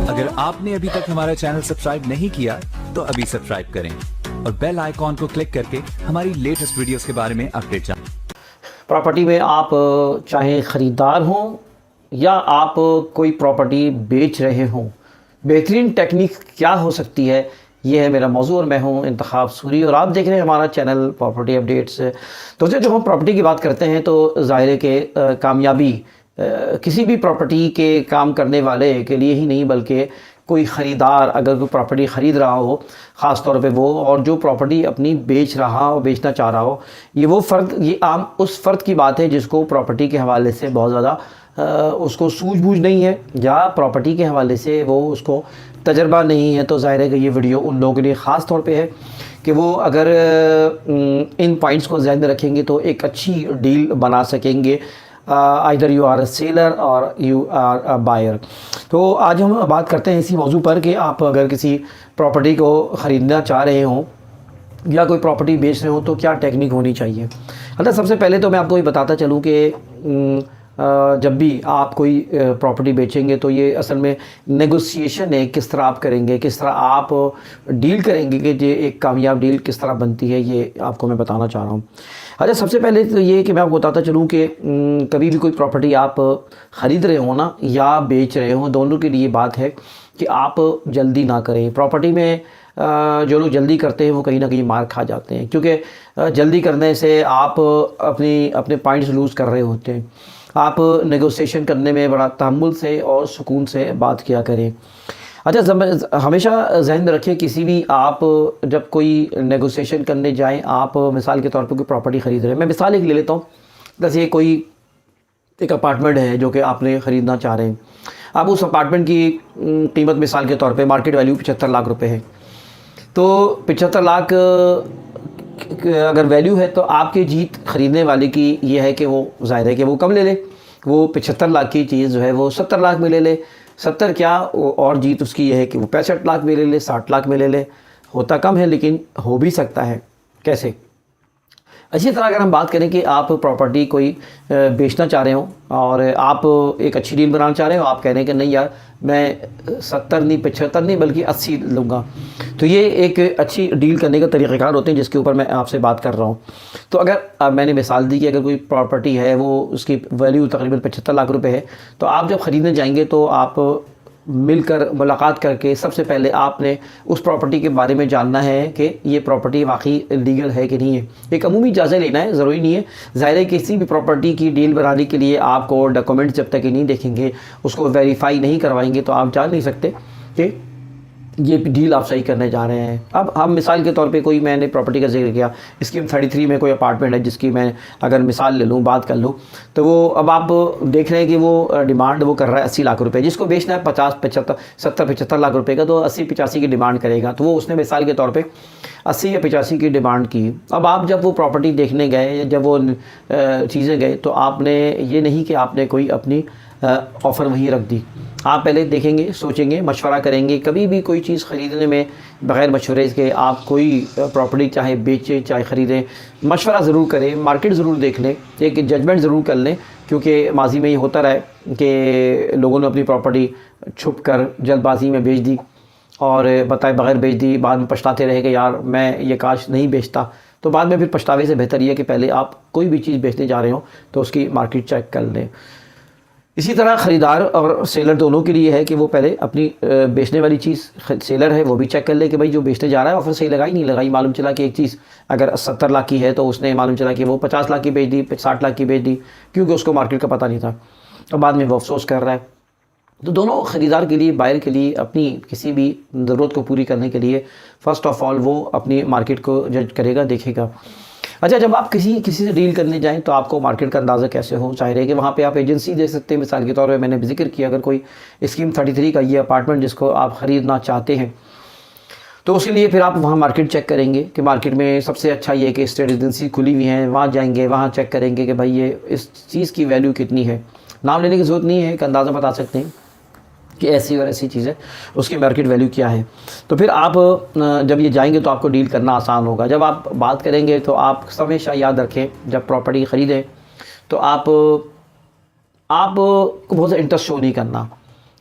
अगर आपने अभी तक हमारा चैनल सब्सक्राइब नहीं किया तो अभी सब्सक्राइब करें और बेल आइकॉन को क्लिक करके हमारी लेटेस्ट वीडियोस के बारे में अपडेट जानें। प्रॉपर्टी में आप चाहे ख़रीदार हों या आप कोई प्रॉपर्टी बेच रहे हों, बेहतरीन टेक्निक क्या हो सकती है, ये है मेरा मौजू और मैं हूं इंतखाब सूरी और आप देख रहे हैं हमारा चैनल प्रॉपर्टी अपडेट्स। तो जब हम प्रॉपर्टी की बात करते हैं तो ज़ाहिर है कि कामयाबी किसी भी प्रॉपर्टी के काम करने वाले के लिए ही नहीं बल्कि कोई ख़रीदार अगर कोई प्रॉपर्टी ख़रीद रहा हो, ख़ास तौर पे वो, और जो प्रॉपर्टी अपनी बेच रहा हो, बेचना चाह रहा हो, ये आम उस फ़र्द की बात है जिसको प्रॉपर्टी के हवाले से बहुत ज़्यादा उसको सूझबूझ नहीं है या प्रॉपर्टी के हवाले से वो उसको तजर्बा नहीं है। तो ज़ाहिर है कि ये वीडियो उन लोगों के लिए ख़ास तौर पे है कि वो अगर इन पॉइंट्स को ध्यान में रखेंगे तो एक अच्छी डील बना सकेंगे। Either you are a seller और यू आर अ बायर। तो आज हम बात करते हैं इसी मौजू पर कि आप अगर किसी प्रॉपर्टी को ख़रीदना चाह रहे हों या कोई प्रॉपर्टी बेच रहे हो तो क्या टेक्निक होनी चाहिए। मतलब सबसे पहले तो मैं आपको ये बताता चलूँ कि जब भी आप कोई प्रॉपर्टी बेचेंगे तो ये असल में नेगोशिएशन है, किस तरह आप करेंगे, किस तरह आप डील करेंगे कि ये एक कामयाब डील किस तरह बनती है, ये आपको मैं बताना चाह रहा हूँ। अच्छा, सबसे पहले तो ये कि मैं आपको बताता चलूँ कि कभी भी कोई प्रॉपर्टी आप ख़रीद रहे हो ना या बेच रहे हो, दोनों के लिए बात है कि आप जल्दी ना करें। प्रॉपर्टी में जो लोग जल्दी करते हैं वो कहीं ना कहीं मार खा जाते हैं, क्योंकि जल्दी करने से आप अपने पॉइंट्स लूज़ कर रहे होते हैं। आप नेगोशिएशन करने में बड़ा तहम्मुल से और सुकून से बात किया करें। अच्छा, हमेशा ज़हन में रखें किसी भी आप जब कोई नेगोशिएशन करने जाएं, आप मिसाल के तौर पर कोई प्रॉपर्टी ख़रीद रहे हैं, मैं मिसाल एक ले लेता हूँ। जैसे कोई एक अपार्टमेंट है जो कि आपने ख़रीदना चाह रहे हैं। आप उस अपार्टमेंट की कीमत मिसाल के तौर पे मार्केट वैल्यू 75 लाख रुपए है। तो 75 लाख अगर वैल्यू है तो आपकी जीत ख़रीदने वाले की ये है कि वो ज़ाहिर है कि वो कम ले ले, वो 75 लाख की चीज़ जो है वो 70 लाख में ले ले। 70 क्या, और जीत उसकी ये है कि वो 65 लाख में ले ले, 60 लाख में ले ले। होता कम है लेकिन हो भी सकता है। कैसे? इसी तरह अगर हम बात करें कि आप प्रॉपर्टी कोई बेचना चाह रहे हो और आप एक अच्छी डील बनाना चाह रहे हो, आप कह रहे हैं कि नहीं यार मैं 70 नहीं, 75 नहीं बल्कि 80 लूँगा, तो ये एक अच्छी डील करने का तरीक़ाकार होते हैं जिसके ऊपर मैं आपसे बात कर रहा हूँ। तो अगर मैंने मिसाल दी कि अगर कोई प्रॉपर्टी है वो उसकी वैल्यू तकरीबन 75 लाख रुपए है, तो आप जब ख़रीदने जाएंगे तो आप मिलकर मुलाकात करके सबसे पहले आपने उस प्रॉपर्टी के बारे में जानना है कि ये प्रॉपर्टी वाकई लीगल है कि नहीं है। एक अमूमी जायज़ा लेना है, ज़रूरी नहीं है। ज़ाहिर है किसी भी प्रॉपर्टी की डील बनाने के लिए आपको डॉक्यूमेंट्स जब तक ही नहीं देखेंगे, उसको वेरीफाई नहीं करवाएंगे तो आप जान नहीं सकते कि ये डील आप सही करने जा रहे हैं। अब हम मिसाल के तौर पे कोई मैंने प्रॉपर्टी का जिक्र किया, स्कीम 33 में कोई अपार्टमेंट है जिसकी मैं अगर मिसाल ले लूँ, बात कर लूँ, तो वो अब आप देख रहे हैं कि वो डिमांड वो कर रहा है 80 लाख रुपए, जिसको बेचना है 70-75 लाख रुपए का, तो 80-85 की डिमांड करेगा। तो वो उसने मिसाल के तौर पर 80 या 85 की डिमांड की। अब आप जब वो प्रॉपर्टी देखने गए या जब वो चीज़ें गए तो आपने ये नहीं कि आपने कोई अपनी ऑफ़र वहीं रख दी। आप पहले देखेंगे, सोचेंगे, मशवरा करेंगे। कभी भी कोई चीज़ ख़रीदने में बग़ैर मशवरे के आप कोई प्रॉपर्टी चाहे बेचें चाहे ख़रीदें, मशवरा ज़रूर करें, मार्केट ज़रूर देख लें, एक जजमेंट ज़रूर कर लें, क्योंकि माजी में ये होता रहा है कि लोगों ने अपनी प्रॉपर्टी छुप कर जल्दबाजी में बेच दी और बताए बग़ैर बेच दी, बाद में पछताते रहे कि यार मैं ये काश नहीं बेचता। तो बाद में फिर पछतावे से बेहतर ये है कि पहले आप कोई भी चीज़ बेचने जा रहे हो तो उसकी मार्केट चेक कर लें। इसी तरह ख़रीदार और सेलर दोनों के लिए है कि वो पहले अपनी बेचने वाली चीज़, सेलर है वो भी चेक कर ले कि भाई जो बेचने जा रहा है ऑफ़र सही लगाई नहीं लगाई। मालूम चला कि एक चीज़ अगर 70 लाख की है तो उसने मालूम चला कि वो 50 लाख की बेच दी, 60 लाख की बेच दी, क्योंकि उसको मार्केट का पता नहीं था और बाद में वो अफसोस कर रहा है। तो दोनों ख़रीदार के लिए, बायर के लिए, अपनी किसी भी ज़रूरत को पूरी करने के लिए फ़र्स्ट ऑफ़ ऑल वो अपनी मार्केट को जज करेगा, देखेगा। अच्छा, जब आप किसी से डील करने जाएं तो आपको मार्केट का अंदाज़ा कैसे हो, ज़ाहिर है कि वहाँ पे आप एजेंसी दे सकते हैं। मिसाल के तौर पे मैंने जिक्र किया, अगर कोई स्कीम 33 का ये अपार्टमेंट जिसको आप ख़रीदना चाहते हैं तो उसके लिए फिर आप वहाँ मार्केट चेक करेंगे कि मार्केट में सबसे अच्छा ये कि स्टेट एजेंसी खुली हुई हैं, वहाँ जाएंगे, वहाँ चेक करेंगे कि भाई ये इस चीज़ की वैल्यू कितनी है। नाम लेने की ज़रूरत नहीं है, एक अंदाज़ा बता सकते हैं कि ऐसी और ऐसी चीज़ है, उसकी मार्केट वैल्यू क्या है। तो फिर आप जब ये जाएंगे तो आपको डील करना आसान होगा। जब आप बात करेंगे तो आप हमेशा याद रखें, जब प्रॉपर्टी ख़रीदें तो आप को बहुत ज़्यादा इंटरेस्ट शो नहीं करना।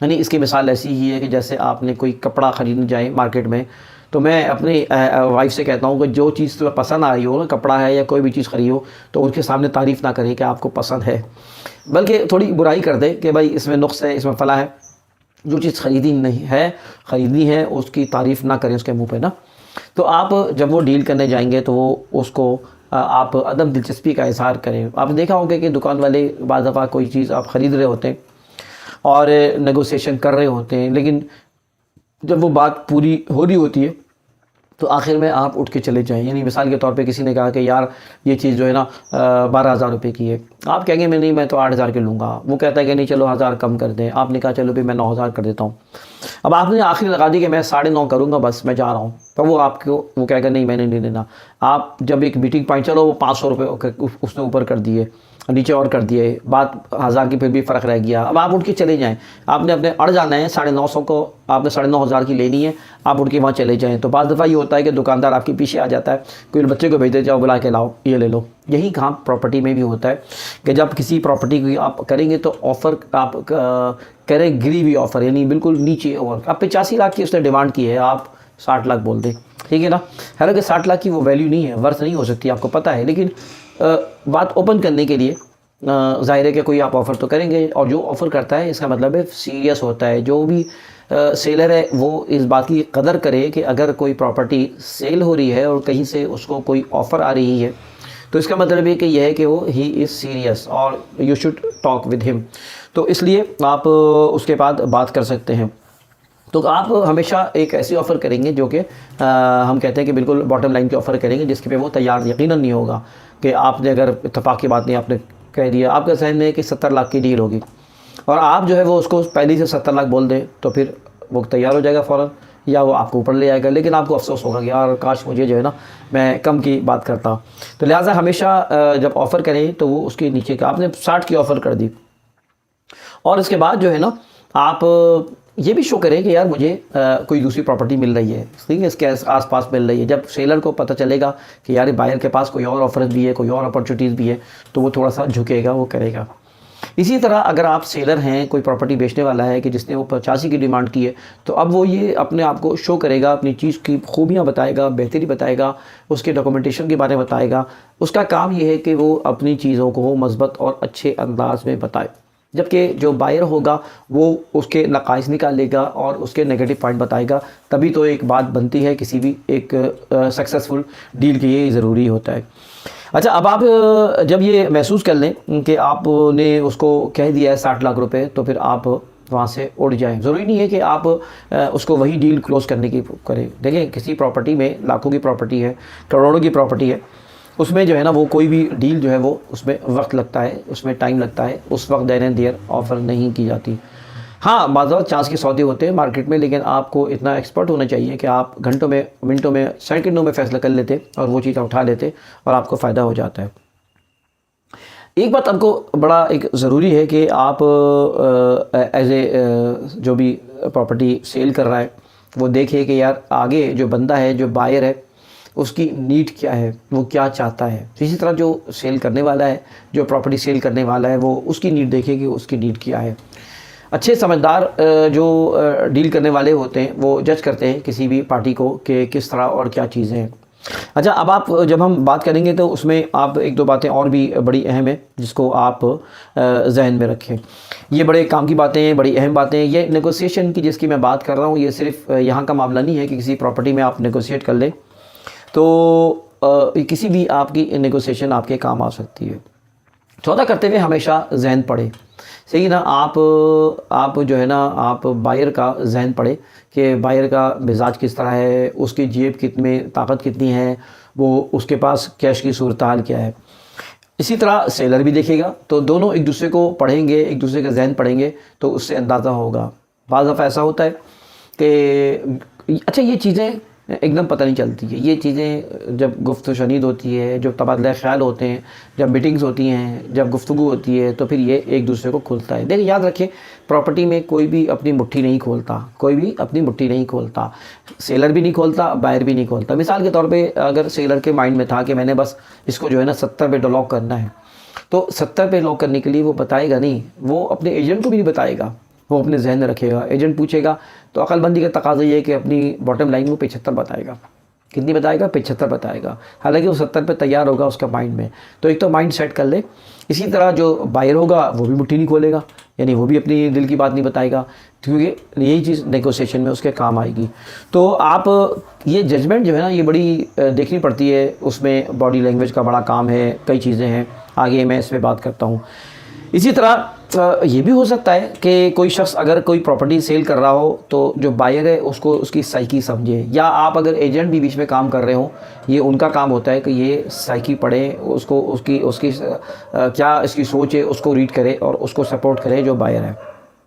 यानी इसकी मिसाल ऐसी ही है कि जैसे आपने कोई कपड़ा ख़रीदने जाए मार्केट में, तो मैं अपनी वाइफ से कहता हूँ कि जो चीज़ तुम्हें पसंद आ रही हो ना, कपड़ा है या कोई भी चीज़ खरीदो, तो उसके सामने तारीफ़ ना करें कि आपको पसंद है, बल्कि थोड़ी बुराई कर दे कि भाई इसमें नुक्स है, इसमें फला है। जो चीज़ ख़रीदनी है उसकी तारीफ़ ना करें उसके मुंह पे ना। तो आप जब वो डील करने जाएंगे तो वो उसको आप अदम दिलचस्पी का इज़हार करें। आपने देखा होगा कि दुकान वाले बाज़ दफ़ा कोई चीज़ आप ख़रीद रहे होते हैं और नेगोशिएशन कर रहे होते हैं, लेकिन जब वो बात पूरी हो रही होती है तो आखिर में आप उठ के चले जाएँ। यानी मिसाल के तौर पे किसी ने कहा कि यार ये चीज़ जो है ना 12,000 रुपये की है, आप कहेंगे मैं तो 8,000 की लूँगा। वो कहता है कि नहीं चलो 1,000 कम कर दें। आपने कहा चलो भाई मैं 9,000 कर देता हूँ। अब आपने आखिर लगा दी कि मैं 9.5 करूँगा, बस मैं जा रहा हूँ, तो वो कहेगा नहीं मैंने नहीं देना। आप जब एक मीटिंग पॉइंट चलो वो 500 रुपये उसने ऊपर कर दिए, नीचे और कर दिए, बात 1,000 की फिर भी फ़र्क रह गया। अब आप उठ के चले जाएँ, आपने अपने अड़ जाना है 950 को, आपने 9,500 की लेनी है, आप उठ के वहाँ चले जाएँ। तो बाज़ दफ़ा ये होता है कि दुकानदार आपके पीछे आ जाता है, कोई बच्चे को भेज दे, जाओ बुला के लाओ ये ले लो। यही काम प्रॉपर्टी में भी होता है कि जब किसी प्रॉपर्टी की आप करेंगे तो ऑफ़र आप करें गिरी हुई ऑफ़र, यानी बिल्कुल नीचे। और अब 85 लाख की उसने डिमांड की है, आप 60 लाख बोल दें, ठीक है ना। हालांकि 60 लाख की वो वैल्यू नहीं है, वर्थ नहीं हो सकती, आपको पता है, लेकिन बात ओपन करने के लिए ज़ाहिर है कि कोई आप ऑफ़र तो करेंगे, और जो ऑफ़र करता है इसका मतलब है सीरियस होता है। जो भी सेलर है वो इस बात की कदर करे कि अगर कोई प्रॉपर्टी सेल हो रही है और कहीं से उसको कोई ऑफ़र आ रही है तो इसका मतलब ये कि यह है कि वो ही इज़ सीरियस और you should talk with him. तो इसलिए आप उसके बाद बात कर सकते हैं। तो आप हमेशा एक ऐसी ऑफ़र करेंगे जो कि हम कहते हैं कि बिल्कुल बॉटम लाइन की ऑफ़र करेंगे, जिसके पे वो तैयार यकीनन नहीं होगा कि आपने अगर इत्तेफाक की बात नहीं आपने कह दिया, आपके जहन में कि 70 लाख की डील होगी और आप जो है वो उसको पहले से 70 लाख बोल दें, तो फिर वो तैयार हो जाएगा फ़ौरन, या वो आपको ऊपर ले आएगा, लेकिन आपको अफसोस होगा कि यार काश मुझे जो है ना मैं कम की बात करता। तो लिहाजा हमेशा जब ऑफ़र करें तो वो उसके नीचे का, आपने 60 की ऑफ़र कर दी और इसके बाद जो है ना आप ये भी शो करें कि यार मुझे कोई दूसरी प्रॉपर्टी मिल रही है, ठीक है, इसके आसपास मिल रही है। जब सेलर को पता चलेगा कि यार बायर के पास कोई और ऑफर्स भी है, कोई और अपॉर्चुनिटीज़ भी है, तो वो थोड़ा सा झुकेगा, वो करेगा। इसी तरह अगर आप सेलर हैं, कोई प्रॉपर्टी बेचने वाला है कि जिसने वो 85 की डिमांड की है, तो अब वो ये अपने आप को शो करेगा, अपनी चीज़ की खूबियाँ बताएगा, बेहतरी बताएगा, उसके डॉक्यूमेंटेशन के बारे में बताएगा। उसका काम ये है कि वो अपनी चीज़ों को मज़बूत और अच्छे अंदाज में बताए, जबकि जो बायर होगा वो उसके नकाइस निकालेगा और उसके नेगेटिव पॉइंट बताएगा। तभी तो एक बात बनती है किसी भी एक सक्सेसफुल डील के लिए ज़रूरी होता है। अच्छा, अब आप जब ये महसूस कर लें कि आपने उसको कह दिया है 60 लाख रुपए, तो फिर आप वहाँ से उड़ जाएं। ज़रूरी नहीं है कि आप उसको वही डील क्लोज़ करने की करें। देखें, किसी प्रॉपर्टी में लाखों की प्रॉपर्टी है, करोड़ों की प्रॉपर्टी है, उसमें जो है ना वो कोई भी डील जो है वो उसमें वक्त लगता है, उसमें टाइम लगता है, उस वक्त देर एंड देयर ऑफ़र नहीं की जाती। हाँ, बाज़ार चांस के सौदे होते हैं मार्केट में, लेकिन आपको इतना एक्सपर्ट होना चाहिए कि आप घंटों में, मिनटों में, सेकंडों में फ़ैसला कर लेते और वो चीज़ उठा लेते और आपको फ़ायदा हो जाता है। एक बात आपको बड़ा एक ज़रूरी है कि आप एज ए जो भी प्रॉपर्टी सेल कर रहा है वो देखे कि यार आगे जो बंदा है, जो बायर है, उसकी नीड क्या है, वो क्या चाहता है। इसी तरह जो सेल करने वाला है, जो प्रॉपर्टी सेल करने वाला है, वो उसकी नीड देखे कि उसकी नीड क्या है। अच्छे समझदार जो डील करने वाले होते हैं वो जज करते हैं किसी भी पार्टी को कि किस तरह और क्या चीज़ें हैं। अच्छा, अब आप जब हम बात करेंगे तो उसमें आप एक दो बातें और भी बड़ी अहम है जिसको आप जहन में रखें। ये बड़े काम की बातें हैं, बड़ी अहम बातें हैं। ये नेगोशिएशन की जिसकी मैं बात कर रहा हूँ, ये सिर्फ यहाँ का मामला नहीं है कि किसी प्रॉपर्टी में आप नेगोशिएट कर लें तो किसी भी आपकी नेगोशिएशन आपके काम आ सकती है। सौदा करते हुए हमेशा जहन पड़े, सही ना। आप जो है ना आप बायर का जहन पड़े कि बायर का मिजाज किस तरह है, उसकी जेब में ताकत कितनी है, वो उसके पास कैश की सूरत हाल क्या है। इसी तरह सेलर भी देखेगा, तो दोनों एक दूसरे को पढ़ेंगे, एक दूसरे का जहन पढ़ेंगे तो उससे अंदाज़ा होगा। बाज़ दफ़ा ऐसा होता है कि अच्छा ये चीज़ें एकदम पता नहीं चलती है। ये चीज़ें जब गुफ्तगू शनीद होती है, जब तबादला ख्याल होते हैं, जब मीटिंग्स होती हैं, जब गुफ्तगू होती है, तो फिर ये एक दूसरे को खुलता है। देखिए, याद रखें, प्रॉपर्टी में कोई भी अपनी मुट्ठी नहीं खोलता, कोई भी अपनी मुट्ठी नहीं खोलता। सेलर भी नहीं खोलता, बायर भी नहीं खोलता। मिसाल के तौर पे अगर सेलर के माइंड में था कि मैंने बस इसको जो है ना 70 पे लॉक करना है, तो 70 पे लॉक करने के लिए वो बताएगा नहीं, वो अपने एजेंट को भी नहीं बताएगा वो अपने जहन में रखेगा। एजेंट पूछेगा तो अक्लमंदी का तकाज़ा ये है कि अपनी बॉटम लाइन वो 75 बताएगा। कितनी बताएगा? 75 बताएगा, हालांकि वो 70 पे तैयार होगा उसका माइंड में। तो एक तो माइंड सेट कर ले। इसी तरह जो बायर होगा वो भी मुट्ठी नहीं खोलेगा, यानी वो भी अपनी दिल की बात नहीं बताएगा, क्योंकि यही चीज़ नेगोशिएशन में उसके काम आएगी। तो आप ये जजमेंट जो है ना, ये बड़ी देखनी पड़ती है, उसमें बॉडी लैंग्वेज का बड़ा काम है, कई चीज़ें हैं, आगे मैं इस पर बात करता हूँ। इसी तरह ये भी हो सकता है कि कोई शख्स अगर कोई प्रॉपर्टी सेल कर रहा हो तो जो बायर है उसको उसकी साइकी समझे, या आप अगर एजेंट भी बीच में काम कर रहे हो, ये उनका काम होता है कि ये साइकी पढ़े, उसको उसकी उसकी क्या इसकी सोच है उसको रीड करे और उसको सपोर्ट करे जो बायर है।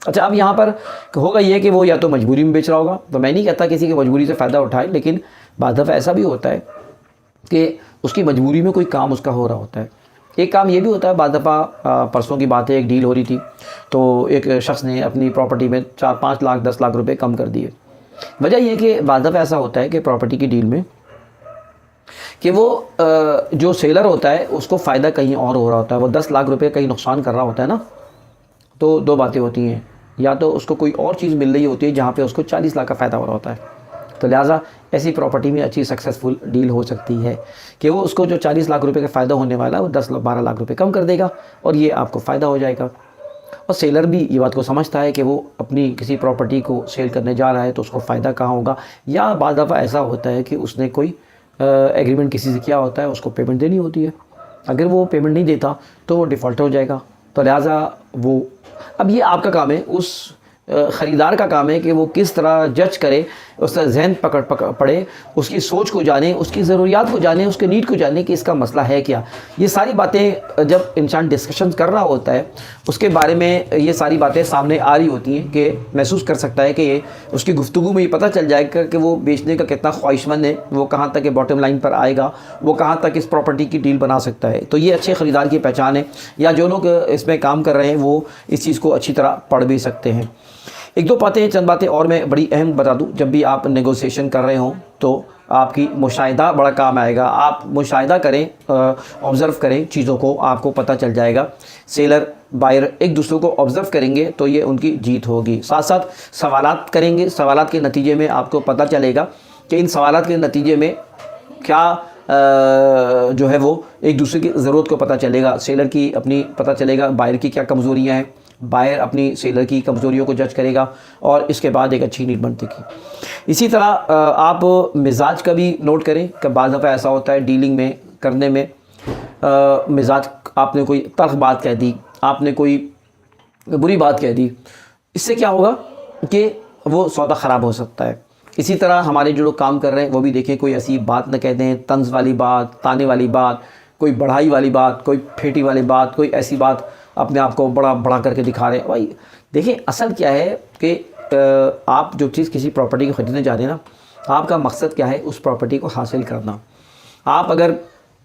अच्छा, अब यहाँ पर होगा ये कि वो या तो मजबूरी में बेच रहा होगा, तो मैं नहीं कहता किसी की मजबूरी से फ़ायदा उठाए, लेकिन बाद दफ़ा ऐसा भी होता है कि उसकी मजबूरी में कोई काम उसका हो रहा होता है। एक काम ये भी होता है, बाद दफ़ा परसों की बात है, एक डील हो रही थी तो एक शख्स ने अपनी प्रॉपर्टी में 4-5 लाख 10 लाख रुपए कम कर दिए। वजह यह कि बाद दफ़ा ऐसा होता है कि प्रॉपर्टी की डील में कि वो जो सेलर होता है उसको फ़ायदा कहीं और हो रहा होता है, वो 10 लाख रुपए कहीं नुकसान कर रहा होता है ना। तो दो बातें होती हैं, या तो उसको कोई और चीज़ मिल रही होती है जहाँ पे उसको 40 लाख का फ़ायदा हो रहा होता है, तो लिहाजा ऐसी प्रॉपर्टी में अच्छी सक्सेसफुल डील हो सकती है कि वो उसको जो 40 लाख रुपए का फ़ायदा होने वाला है वो 10-12 लाख रुपए कम कर देगा और ये आपको फ़ायदा हो जाएगा। और सेलर भी ये बात को समझता है कि वो अपनी किसी प्रॉपर्टी को सेल करने जा रहा है तो उसको फ़ायदा कहाँ होगा, या बाद दफ़ा ऐसा होता है कि उसने कोई एग्रीमेंट किसी से किया होता है, उसको पेमेंट देनी होती है, अगर वो पेमेंट नहीं देता तो वो डिफ़ॉल्टर हो जाएगा। तो लिहाजा वो, अब ये आपका काम है, उस ख़रीदार का काम है कि वो किस तरह जज करे, उसका जहन पड़े, उसकी सोच को जाने, उसकी ज़रूरियात को जाने, उसके नीड को जाने कि इसका मसला है क्या। ये सारी बातें जब इंसान डिस्कशन कर रहा होता है उसके बारे में ये सारी बातें सामने आ रही होती हैं कि महसूस कर सकता है कि ये उसकी गुफ्तगू में ये पता चल जाएगा कि वो बेचने का कितना ख्वाहिशमंद है, वो कहाँ तक बॉटम लाइन पर आएगा, वो कहाँ तक इस प्रॉपर्टी की डील बना सकता है। तो ये अच्छे ख़रीदार की पहचान है, या जो लोग इसमें काम कर रहे हैं वो इस चीज़ को अच्छी तरह पढ़ भी सकते हैं। एक दो बातें, चंद बातें और मैं बड़ी अहम बता दूं, जब भी आप नेगोशिएशन कर रहे हों तो आपकी मुशाहिदा बड़ा काम आएगा। आप मुशाहिदा करें, ऑब्ज़र्व करें चीज़ों को, आपको पता चल जाएगा। सेलर बायर एक दूसरे को ऑब्ज़र्व करेंगे तो ये उनकी जीत होगी। साथ साथ सवालात करेंगे, सवालात के नतीजे में आपको पता चलेगा कि इन सवालात के नतीजे में क्या जो है वो एक दूसरे की ज़रूरत को पता चलेगा, सेलर की अपनी पता चलेगा, बायर की क्या कमज़ोरियाँ हैं, बायर अपनी सेलर की कमज़ोरियों को जज करेगा और इसके बाद एक अच्छी नीड बनती है। इसी तरह आप मिजाज का भी नोट करें कि बाद दफ़ा ऐसा होता है डीलिंग में करने में मिजाज, आपने कोई तल्ख बात कह दी, आपने कोई बुरी बात कह दी, इससे क्या होगा कि वो सौदा ख़राब हो सकता है। इसी तरह हमारे जो लोग काम कर रहे हैं वो भी देखें कोई ऐसी बात न कह दें, तंज़ वाली बात, ताने वाली बात, कोई बढ़ाई वाली बात, कोई फेटी वाली बात, कोई ऐसी बात अपने आप को बड़ा बड़ा करके दिखा रहे हैं। भाई देखिए, असल क्या है कि आप जो चीज़ किसी प्रॉपर्टी को ख़रीदने जा रहे हैं ना, आपका मकसद क्या है, उस प्रॉपर्टी को हासिल करना। आप अगर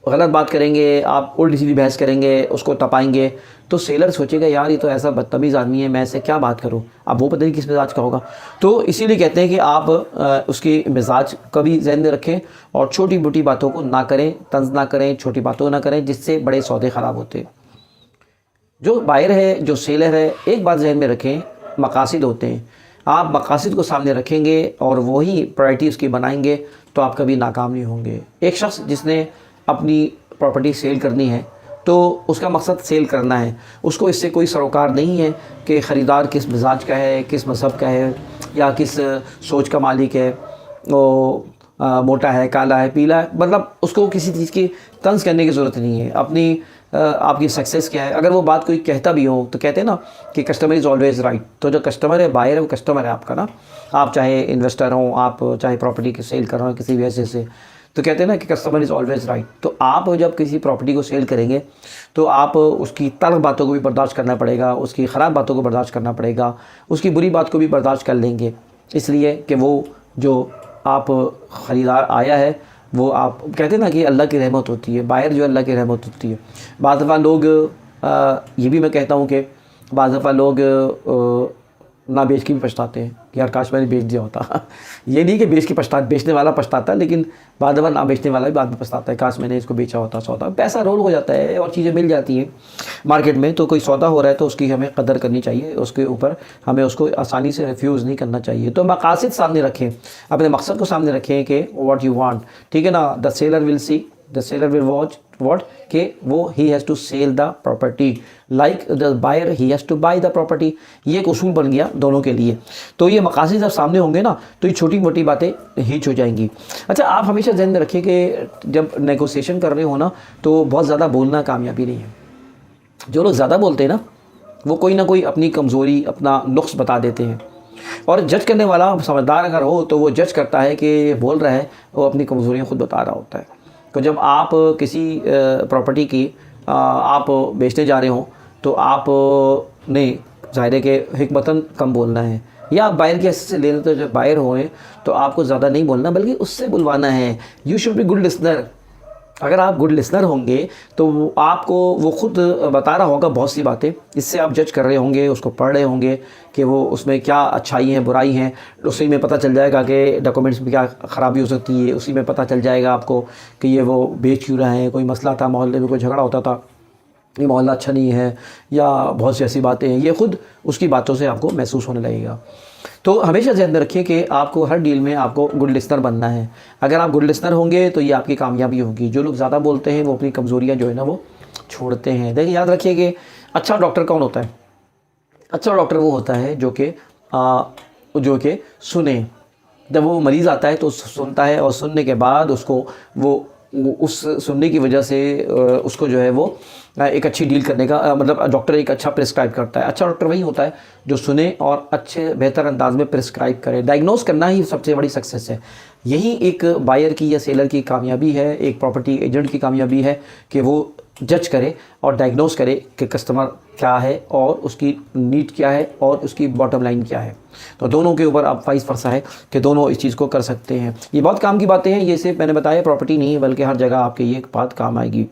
गलत बात करेंगे, आप उल्टी सीधी बहस करेंगे, उसको तपाएंगे, तो सेलर सोचेगा यार ये तो ऐसा बदतमीज़ आदमी है, मैं इससे क्या बात करूं। अब वो पता नहीं किस मिजाज का होगा। तो इसीलिए कहते हैं कि आप उसकी मिजाज का भी ज़हन में रखें और छोटी मोटी बातों को ना करें, तंज ना करें, छोटी बातों ना करें, जिससे बड़े सौदे ख़राब होते हैं। जो बायर है, जो सेलर है, एक बात जहन में रखें, मकासद होते हैं। आप मकासद को सामने रखेंगे और वही प्रायोरिटी उसकी बनाएंगे तो आप कभी नाकाम नहीं होंगे। एक शख्स जिसने अपनी प्रॉपर्टी सेल करनी है तो उसका मकसद सेल करना है, उसको इससे कोई सरोकार नहीं है कि ख़रीदार किस मिजाज का है, किस मज़हब का है, या किस सोच का मालिक है, वो मोटा है, काला है, पीला है, मतलब उसको किसी चीज़ की तंज करने की ज़रूरत नहीं है। अपनी आपकी सक्सेस क्या है, अगर वो बात कोई कहता भी हो तो कहते हैं ना कि कस्टमर इज़ ऑलवेज़ राइट। तो जो कस्टमर है, बायर है, वो कस्टमर है आपका ना। आप चाहे इन्वेस्टर हो, आप चाहे प्रॉपर्टी की सेल कर रहे हो किसी भी ऐसे से, तो कहते हैं ना कि कस्टमर इज़ ऑलवेज़ राइट। तो आप जब किसी प्रॉपर्टी को सेल करेंगे तो आप उसकी तल्ख बातों को भी बर्दाश्त करना पड़ेगा, उसकी ख़राब बातों को बर्दाश्त करना पड़ेगा, उसकी बुरी बात को भी बर्दाश्त कर लेंगे, इसलिए कि वो जो आप ख़रीदार आया है वो, आप कहते हैं ना कि अल्लाह की रहमत होती है, बायर जो अल्लाह की रहमत होती है। बाज़ दफ़ा लोग ये भी मैं कहता हूँ कि बाज़ दफ़ा लोग ना बेच के भी पछताते हैं कि यार काश मैंने बेच दिया होता। ये नहीं कि बेचने वाला पछताता, लेकिन बाद में ना बेचने वाला भी बाद में पछताता है, काश मैंने इसको बेचा होता। सौदा पैसा रोल हो जाता है और चीज़ें मिल जाती हैं मार्केट में। तो कोई सौदा हो रहा है तो उसकी हमें कदर करनी चाहिए, उसके ऊपर हमें उसको आसानी से रिफ्यूज़ नहीं करना चाहिए। तो मकासद सामने रखें, अपने मकसद को सामने रखें कि व्हाट यू वांट, ठीक है ना। The seller will see, the seller will watch what कि वो he has to sell the property, like the buyer he has to buy the property. ये एक उसूल बन गया दोनों के लिए। तो ये मकासद जब सामने होंगे ना तो ये छोटी मोटी बातें हिच हो जाएंगी। अच्छा, आप हमेशा ध्यान में रखिए कि जब नेगोशिएशन कर रहे हो ना तो बहुत ज़्यादा बोलना कामयाबी नहीं है। जो लोग ज़्यादा बोलते हैं ना वो कोई ना कोई अपनी कमज़ोरी, अपना नुक्स बता देते हैं। और जज करने वाला समझदार अगर हो तो वो जज करता है कि बोल रहा है वो अपनी कमज़ोरियाँ खुद बता रहा होता है। तो जब आप किसी प्रॉपर्टी की आप बेचने जा रहे हो तो आप ने ज़ाहिर है कि हिकमतन कम बोलना है, या आप बायर की हैसियत से ले रहे तो जब बायर हो तो आपको ज़्यादा नहीं बोलना बल्कि उससे बुलवाना है। You should be good listener. अगर आप गुड लिसनर होंगे तो आपको वो खुद बता रहा होगा बहुत सी बातें, इससे आप जज कर रहे होंगे, उसको पढ़ रहे होंगे कि वो उसमें क्या अच्छाई हैं बुराई हैं। उसी में पता चल जाएगा कि डॉक्यूमेंट्स में क्या ख़राबी हो सकती है, उसी में पता चल जाएगा आपको कि ये वो बेच क्यों रहे हैं, कोई मसला था, मोहल्ले में कोई झगड़ा होता था, ये मोहल्ला अच्छा नहीं है, या बहुत सी ऐसी बातें हैं। ये खुद उसकी बातों से आपको महसूस होने लगेगा। तो हमेशा ध्यान में रखिए कि आपको हर डील में आपको गुड लिसनर बनना है। अगर आप गुड लिसनर होंगे तो ये आपकी कामयाबी होगी। जो लोग ज़्यादा बोलते हैं वो अपनी कमज़ोरियाँ जो है ना वो छोड़ते हैं। देखिए, याद रखिए कि अच्छा डॉक्टर कौन होता है? अच्छा डॉक्टर वो होता है जो कि सुने। जब वो मरीज़ आता है तो सुनता है और सुनने के बाद उसको वो उस सुनने की वजह से उसको जो है वो एक अच्छी डील करने का मतलब डॉक्टर एक अच्छा प्रिस्क्राइब करता है। अच्छा डॉक्टर वही होता है जो सुने और अच्छे बेहतर अंदाज में प्रिस्क्राइब करे। डायग्नोस करना ही सबसे बड़ी सक्सेस है। यही एक बायर की या सेलर की कामयाबी है, एक प्रॉपर्टी एजेंट की कामयाबी है कि वो जज करे और डायग्नोस करे कि कस्टमर क्या है और उसकी नीड क्या है और उसकी बॉटम लाइन क्या है। तो दोनों के ऊपर आप वाइस वर्सा है कि दोनों इस चीज़ को कर सकते हैं। ये बहुत काम की बातें हैं। ये सिर्फ मैंने बताया प्रॉपर्टी नहीं है बल्कि हर जगह आपके ये बात काम आएगी।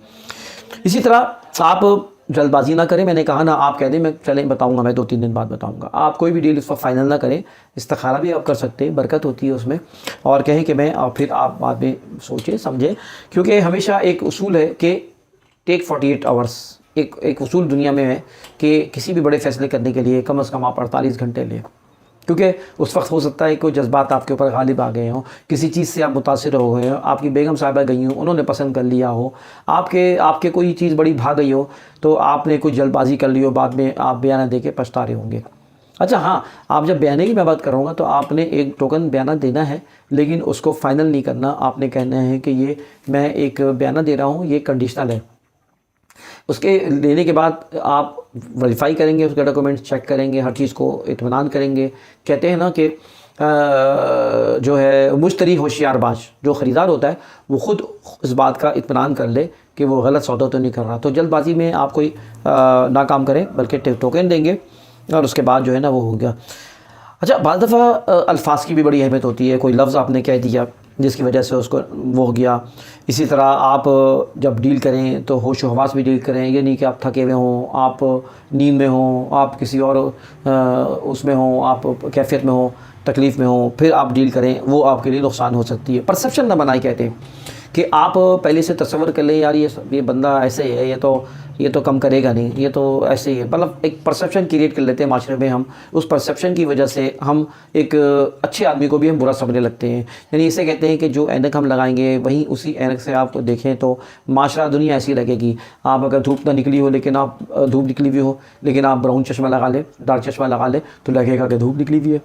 इसी तरह आप जल्दबाजी ना करें। मैंने कहा ना, आप कह दें मैं चलें बताऊंगा, मैं 2-3 दिन बाद बताऊंगा। आप कोई भी डील इस वक्त फाइनल ना करें। इस्तिखारा भी आप कर सकते हैं, बरकत होती है उसमें। और कहें कि मैं, और फिर आप बाद में सोचें समझें, क्योंकि हमेशा एक उसूल है कि टेक 48 आवर्स। एक उसूल दुनिया में है कि किसी भी बड़े फैसले करने के लिए कम से कम आप 48 घंटे लें, क्योंकि उस वक्त हो सकता है कोई जज्बात आपके ऊपर गालिब आ गए हों, किसी चीज़ से आप मुतासिर हो गए हो, आपकी बेगम साहिबा गई हो, उन्होंने पसंद कर लिया हो, आपके कोई चीज़ बड़ी भाग गई हो, तो आपने कोई जल्दबाजी कर ली हो, बाद में आप बयाना दे के पछता रहे होंगे। अच्छा हाँ, आप जब बयाने की मैं बात करूँगा तो आपने एक टोकन बयाना देना है, लेकिन उसको फ़ाइनल नहीं करना। आपने कहना है कि ये मैं एक बयाना दे रहा हूँ, ये कंडीशनल है। उसके लेने के बाद आप वेरीफाई करेंगे, उसके डॉक्यूमेंट्स चेक करेंगे, हर चीज़ को इत्मीनान करेंगे। कहते हैं ना कि जो है मुश्तरी होशियारबाज, जो ख़रीदार होता है वो ख़ुद इस बात का इत्मीनान कर ले कि वो गलत सौदा तो नहीं कर रहा। तो जल्दबाजी में आप कोई ना काम करें, बल्कि टोकन देंगे और उसके बाद जो है ना वो हो गया। अच्छा, बाद दफ़ा अल्फाज की भी बड़ी अहमियत होती है। कोई लफ्ज़ आपने कह दिया जिसकी वजह से उसको वो हो गया। इसी तरह आप जब डील करें तो होश हवास भी डील करें। ये नहीं कि आप थके हुए हों, आप नींद में हों, आप किसी और उसमें हों, आप कैफियत में हों, तकलीफ़ में हों, फिर आप डील करें, वो आपके लिए नुकसान हो सकती है। परसेप्शन ना बनाए, कहते हैं कि आप पहले से तस्वर कर लें, यार ये बंदा ऐसे है, ये तो कम करेगा नहीं, ये तो ऐसे ही है। मतलब एक परसेप्शन क्रिएट कर लेते हैं माशरे में हम। उस परसेप्शन की वजह से हम एक अच्छे आदमी को भी हम बुरा समझने लगते हैं। यानी इसे कहते हैं कि जो ऐनक हम लगाएंगे वहीं उसी ऐनक से आप देखें तो माशरा दुनिया ऐसी लगेगी। आप अगर धूप ना निकली हो लेकिन आप धूप निकली हुई हो, लेकिन आप ब्राउन चश्मा लगा लें, डार्क चश्मा लगा लें, तो लगेगा कि धूप निकली हुई है,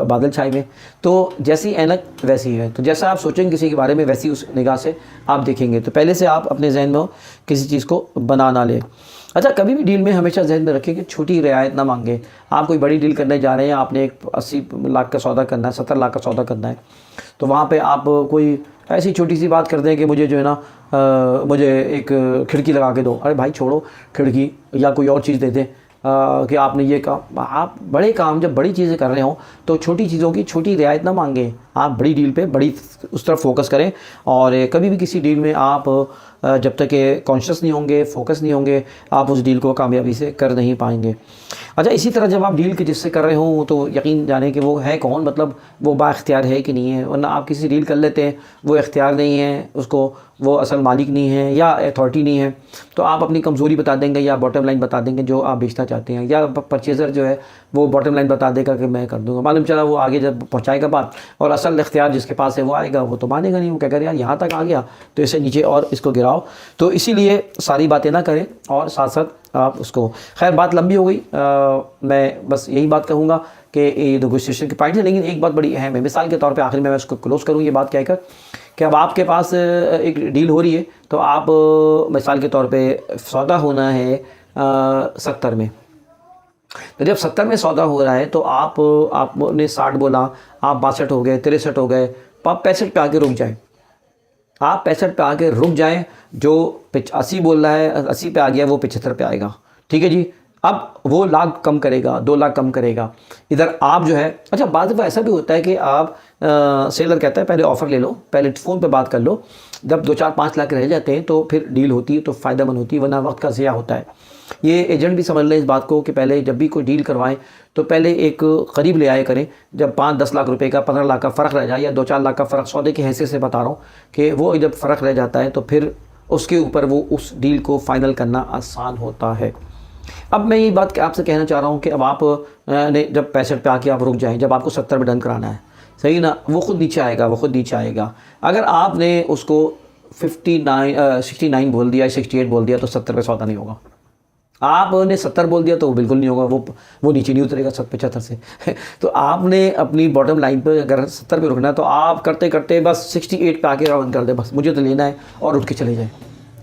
बादल छाए हुए। तो जैसी ऐनक वैसी है। तो जैसा आप सोचेंगे किसी के बारे में, वैसी उस निगाह से आप देखेंगे। तो पहले से आप अपने जहन में किसी चीज़ को बना ना ले। अच्छा, कभी भी डील में हमेशा जहन में रखें कि छोटी रियायत ना मांगे। आप कोई बड़ी डील करने जा रहे हैं, आपने एक 80 लाख का सौदा करना है, 70 लाख का सौदा करना है, तो वहाँ पे आप कोई ऐसी छोटी सी बात कर दें कि मुझे जो है ना मुझे एक खिड़की लगा के दो। अरे भाई छोड़ो खिड़की, या कोई और चीज़ दे दें कि आपने ये काम। आप बड़े काम जब बड़ी चीज़ें कर रहे हो तो छोटी चीज़ों की छोटी रियायत ना मांगे। आप बड़ी डील पे बड़ी उस तरफ फोकस करें। और कभी भी किसी डील में आप जब तक कि कॉन्शियस नहीं होंगे, फोकस नहीं होंगे, आप उस डील को कामयाबी से कर नहीं पाएंगे। अच्छा, इसी तरह जब आप डील जिससे कर रहे हो तो यकीन जाने कि वो है कौन, मतलब वो बाइख्तियार है कि नहीं है। वरना आप किसी डील कर लेते हैं, वो इख्तियार नहीं है, उसको वो असल मालिक नहीं है या अथॉरिटी नहीं है, तो आप अपनी कमज़ोरी बता देंगे या बॉटम लाइन बता देंगे जो आप बेचना चाहते हैं, या परचेज़र जो है वो बॉटम लाइन बता देगा कि मैं कर दूंगा। मालूम चला वो आगे जब पहुंचाएगा बात और असल इख्तियार जिसके पास है वो आएगा, वो तो मानेगा नहीं, वो क्या करे यार यहाँ तक आ गया तो इसे नीचे और इसको गिराओ। तो इसीलिए सारी बातें ना करें और साथ साथ आप उसको, खैर बात लंबी हो गई, मैं बस यही बात कहूँगा कि ये नेगोशिएशन के पॉइंट है, लेकिन एक बात बड़ी अहम है। मिसाल के तौर पे आखिर में मैं उसको क्लोज़ करूँ ये बात कहकर कि अब आपके पास एक डील हो रही है, तो आप मिसाल के तौर पे सौदा होना है 70 में, तो जब 70 में सौदा हो रहा है तो आपने 60 बोला, आप 62 हो गए, 63 हो गए, तो आप 65 पे आके रुक जाएं। आप 65 पे आके रुक जाएं, जो 80 बोल रहा है 80 पे आ गया वो 75 पे आएगा, ठीक है जी। अब वो लाख कम करेगा, 2 लाख कम करेगा, इधर आप जो है, अच्छा बाद में ऐसा भी होता है कि आप सेलर कहता है पहले ऑफ़र ले लो, पहले फ़ोन पे बात कर लो, जब 2 4 5 लाख रह जाते हैं तो फिर डील होती है तो फ़ायदेमंद होती है, वरना वक्त का ज़िया होता है। ये एजेंट भी समझ लें इस बात को कि पहले जब भी कोई डील करवाएं तो पहले एक करीब ले आए करें। जब 5-10 लाख रुपए का 15 लाख का फ़र्क रह जाए या 2-4 लाख का फ़र्क, सौदे की हैसियत से बता रहा हूँ कि वो जब फ़र्क रह जाता है तो फिर उसके ऊपर वो उस डील को फ़ाइनल करना आसान होता है। अब मैं ये बात आपसे कहना चाह रहा हूँ कि अब आप ने जब 65 पे आके आप रुक जाएं, जब आपको 70 में डन कराना है, सही ना, वो खुद नीचे आएगा, वो खुद नीचे आएगा। अगर आपने उसको 69 बोल दिया, 68 बोल दिया तो 70 पे सौदा नहीं होगा। आपने 70 बोल दिया तो वो बिल्कुल नहीं होगा, वो नीचे नहीं उतरेगा 75 से तो आपने अपनी बॉटम लाइन पे अगर 70 पे रुकना है तो आप करते करते बस 68 पे आके राउंड कर दे, बस मुझे तो लेना है, और उठ के चले जाए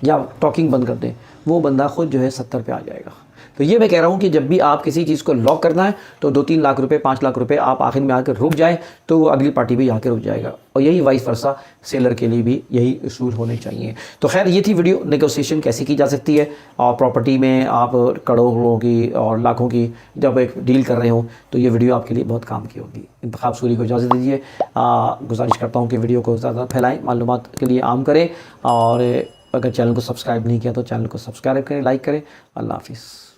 या टॉकिंग बंद कर दें, वो बंदा खुद जो है 70 पे आ जाएगा। तो ये मैं कह रहा हूँ कि जब भी आप किसी चीज़ को लॉक करना है तो 2-3 लाख रुपए, 5 लाख रुपए आप आखिर में आकर रुक जाए तो वो अगली पार्टी भी आकर रुक जाएगा, और यही वाइस वर्सा सेलर के लिए भी यही उसूल होने चाहिए। तो खैर ये थी वीडियो, नेगोशिएशन कैसे की जा सकती है, और प्रॉपर्टी में आप करोड़ों की और लाखों की जब एक डील कर रहे हो तो ये वीडियो आपके लिए बहुत काम की होगी। इंतखाब सूरी को इजाज़त दीजिए, गुजारिश करता हूँ कि वीडियो को ज़्यादा फैलाएँ, मालूमात के लिए आम करें, और अगर चैनल को सब्सक्राइब नहीं किया तो चैनल को सब्सक्राइब करें, लाइक करें। अल्लाह हाफिज़।